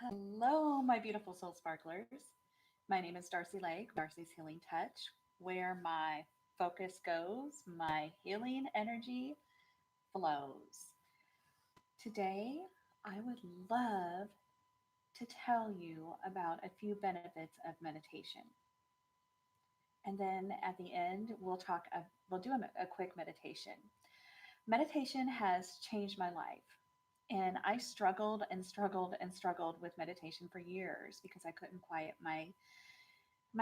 Hello, my beautiful soul sparklers. My name is Darcy Lake, Darcy's Healing Touch, where my focus goes, my healing energy flows. Today, I would love to tell you about a few benefits of meditation. And then at the end, we'll do a quick meditation. Meditation has changed my life. And I struggled and struggled and struggled with meditation for years because I couldn't quiet my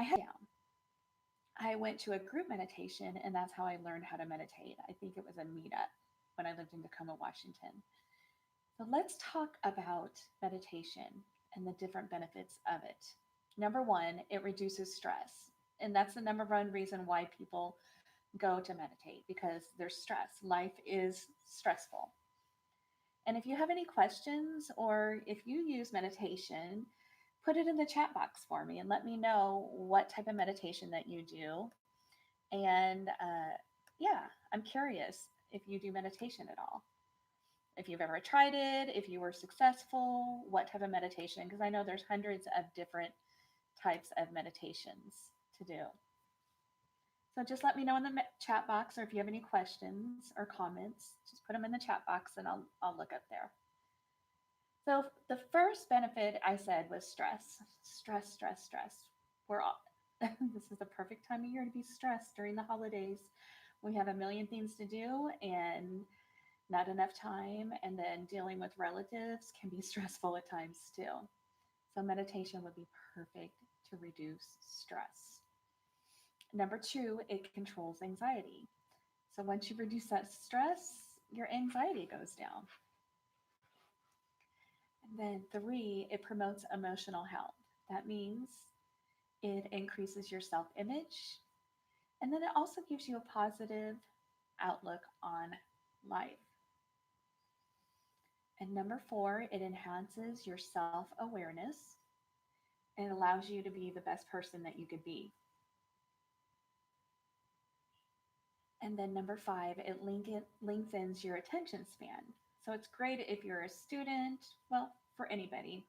head down. I went to a group meditation, and that's how I learned how to meditate. I think it was a meetup when I lived in Tacoma, Washington. So let's talk about meditation and the different benefits of it. Number one, it reduces stress. And that's the number one reason why people go to meditate because there's stress. Life is stressful. And if you have any questions or if you use meditation, put it in the chat box for me and let me know what type of meditation that you do. And yeah, I'm curious if you do meditation at all. If you've ever tried it, if you were successful, what type of meditation, because I know there's hundreds of different types of meditations to do. So just let me know in the chat box, or if you have any questions or comments, just put them in the chat box and I'll look up there. So the first benefit I said was stress. Stress, stress, stress. We're all this is the perfect time of year to be stressed during the holidays. We have a million things to do and not enough time, and then dealing with relatives can be stressful at times too. So meditation would be perfect to reduce stress. Number two, it controls anxiety. So once you reduce that stress, your anxiety goes down. And then three, it promotes emotional health. That means it increases your self image. And then it also gives you a positive outlook on life. And number four, it enhances your self awareness and allows you to be the best person that you could be. And then number five, it lengthens your attention span. So it's great if you're a student, well, for anybody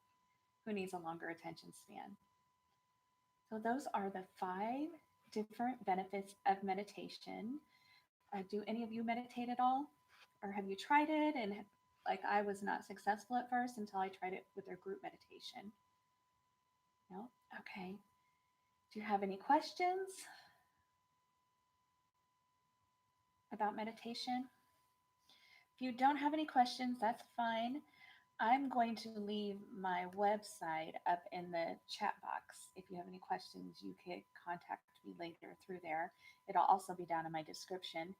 who needs a longer attention span. So those are the five different benefits of meditation. Do any of you meditate at all? Or have you tried it? And like I was not successful at first until I tried it with a group meditation. No? Okay. Do you have any questions about meditation? If you don't have any questions, that's fine. I'm going to leave my website up in the chat box. If you have any questions, you can contact me later through there. It'll also be down in my description.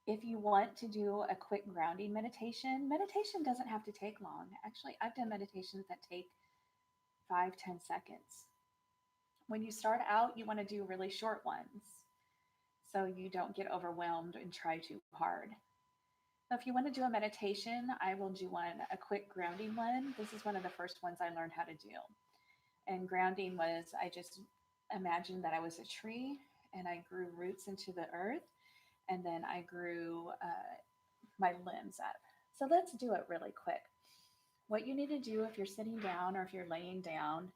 If you want to do a quick grounding meditation, meditation doesn't have to take long. Actually, I've done meditations that take 5-10 seconds. When you start out, you want to do really short ones so you don't get overwhelmed and try too hard. So if you want to do a meditation, I will do a quick grounding one. This is one of the first ones I learned how to do. And grounding was I just imagined that I was a tree and I grew roots into the earth, and then I grew my limbs up. So let's do it really quick. What you need to do if you're sitting down or if you're laying down,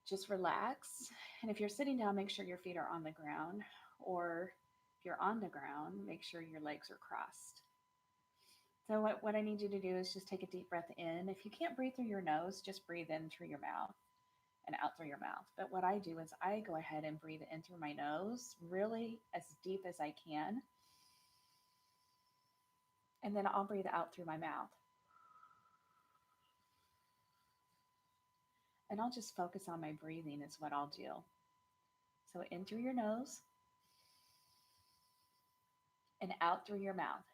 just relax. And if you're sitting down, make sure your feet are on the ground. Or if you're on the ground, make sure your legs are crossed. So what I need you to do is just take a deep breath in. If you can't breathe through your nose, just breathe in through your mouth and out through your mouth. But what I do is I go ahead and breathe in through my nose, really as deep as I can. And then I'll breathe out through my mouth. And I'll just focus on my breathing is what I'll do. So in through your nose and out through your mouth.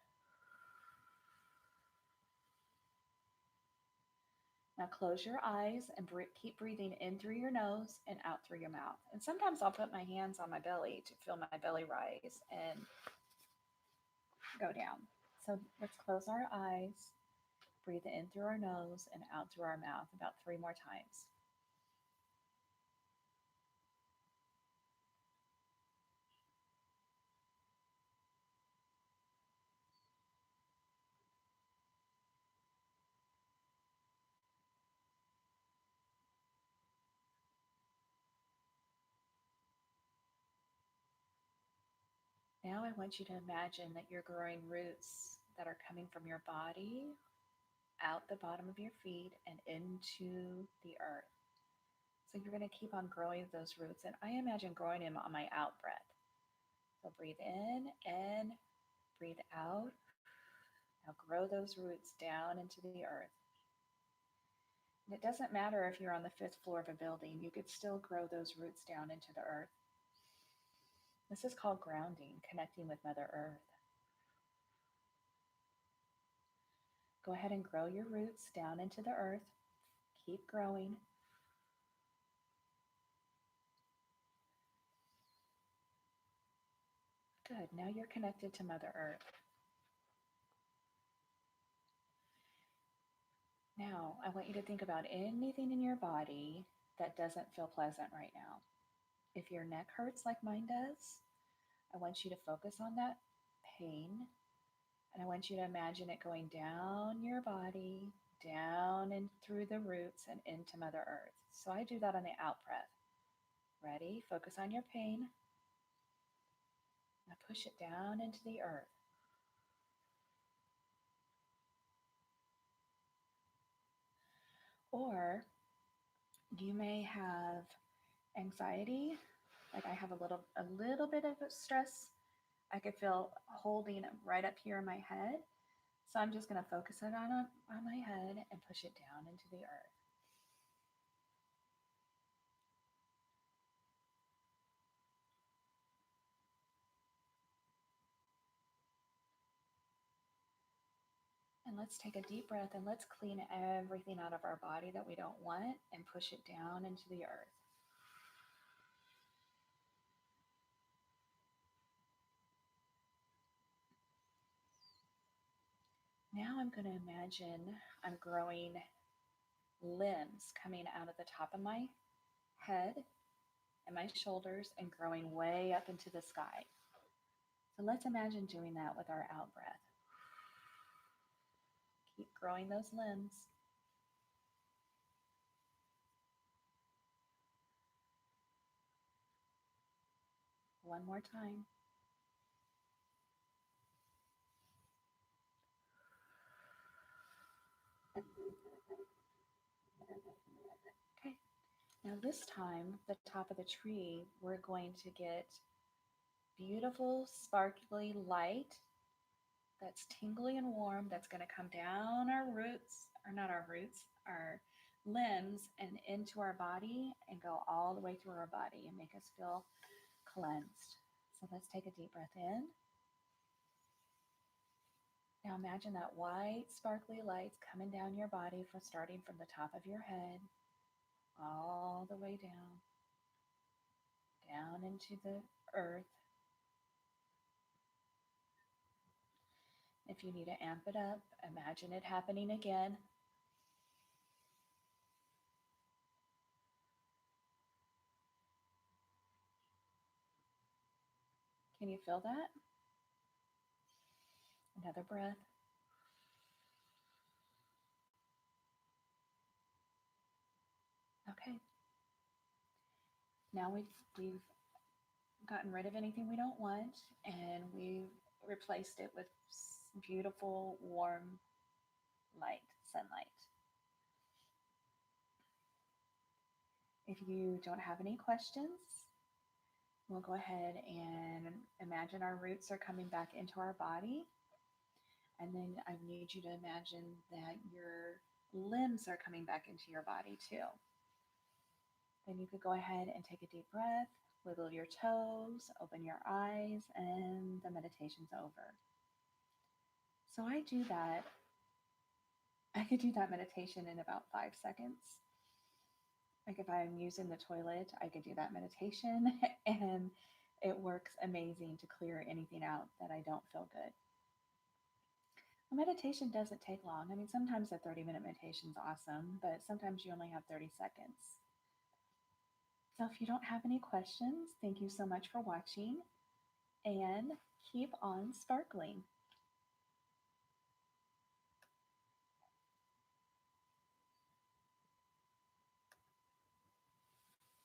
Now close your eyes and keep breathing in through your nose and out through your mouth. And sometimes I'll put my hands on my belly to feel my belly rise and go down. So let's close our eyes, breathe in through our nose and out through our mouth about 3 more times. Now I want you to imagine that you're growing roots that are coming from your body out the bottom of your feet and into the earth. So you're going to keep on growing those roots. And I imagine growing them on my out breath. So breathe in, breathe out. Now grow those roots down into the earth. And it doesn't matter if you're on the fifth floor of a building, you could still grow those roots down into the earth. This is called grounding, connecting with Mother Earth. Go ahead and grow your roots down into the earth. Keep growing. Good. Now you're connected to Mother Earth. Now, I want you to think about anything in your body that doesn't feel pleasant right now. If your neck hurts like mine does, I want you to focus on that pain. And I want you to imagine it going down your body, down and through the roots and into Mother Earth. So I do that on the out breath. Ready? Focus on your pain. Now push it down into the earth. Or you may have anxiety, like I have a little bit of stress. I could feel holding it right up here in my head. So I'm just going to focus it on my head and push it down into the earth. And let's take a deep breath and let's clean everything out of our body that we don't want and push it down into the earth. Now I'm going to imagine I'm growing limbs coming out of the top of my head and my shoulders and growing way up into the sky. So let's imagine doing that with our out breath. Keep growing those limbs. One more time. Okay. Now this time, the top of the tree, we're going to get beautiful, sparkly light that's tingly and warm that's going to come down our roots, or not our roots, our limbs and into our body and go all the way through our body and make us feel cleansed. So let's take a deep breath in. Now imagine that white, sparkly lights coming down your body from starting from the top of your head all the way down into the earth. If you need to amp it up, imagine it happening again. Can you feel that? Another breath. Okay. Now we've gotten rid of anything we don't want and we've replaced it with beautiful, warm light, sunlight. If you don't have any questions, we'll go ahead and imagine our roots are coming back into our body. And then I need you to imagine that your limbs are coming back into your body too. Then you could go ahead and take a deep breath, wiggle your toes, open your eyes, and the meditation's over. So I could do that meditation in about 5 seconds. Like if I'm using the toilet, I could do that meditation and it works amazing to clear anything out that I don't feel good. A meditation doesn't take long. I mean, sometimes a 30-minute meditation is awesome, but sometimes you only have 30 seconds. So if you don't have any questions, thank you so much for watching and keep on sparkling.